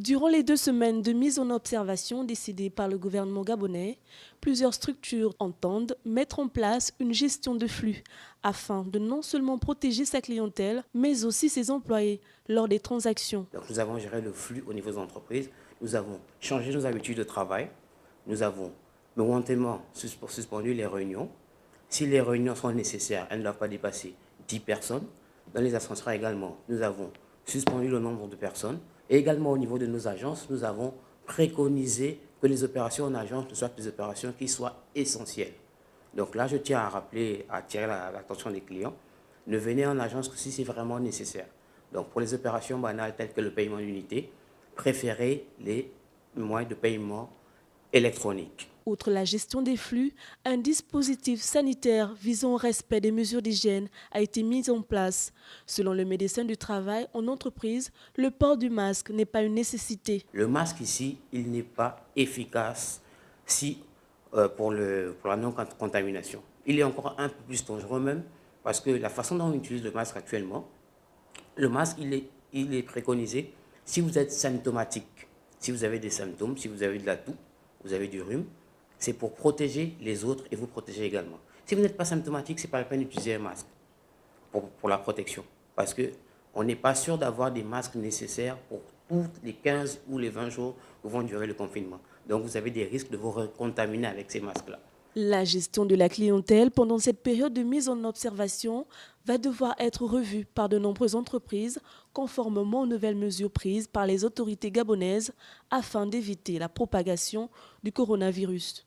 Durant les 2 semaines de mise en observation décidées par le gouvernement gabonais, plusieurs structures entendent mettre en place une gestion de flux afin de non seulement protéger sa clientèle, mais aussi ses employés lors des transactions. Donc, nous avons géré le flux au niveau des entreprises, nous avons changé nos habitudes de travail, nous avons momentanément suspendu les réunions. Si les réunions sont nécessaires, elles ne doivent pas dépasser 10 personnes. Dans les ascenseurs également, nous avons suspendu le nombre de personnes. Et également au niveau de nos agences, nous avons préconisé que les opérations en agence ne soient des opérations qui soient essentielles. Donc là, je tiens à rappeler, à attirer l'attention des clients, ne venez en agence que si c'est vraiment nécessaire. Donc pour les opérations banales telles que le paiement d'unité, préférez les moyens de paiement électroniques. Outre la gestion des flux, un dispositif sanitaire visant au respect des mesures d'hygiène a été mis en place. Selon le médecin du travail en entreprise, le port du masque n'est pas une nécessité. Le masque ici, il n'est pas efficace pour la non-contamination. Il est encore un peu plus dangereux même parce que la façon dont on utilise le masque actuellement, le masque, il est préconisé si vous êtes symptomatique, si vous avez des symptômes, si vous avez de la toux, vous avez du rhume, c'est pour protéger les autres et vous protéger également. Si vous n'êtes pas symptomatique, ce n'est pas la peine d'utiliser un masque pour la protection. Parce qu'on n'est pas sûr d'avoir des masques nécessaires pour tous les 15 ou les 20 jours où vont durer le confinement. Donc vous avez des risques de vous recontaminer avec ces masques-là. La gestion de la clientèle pendant cette période de mise en observation va devoir être revue par de nombreuses entreprises conformément aux nouvelles mesures prises par les autorités gabonaises afin d'éviter la propagation du coronavirus.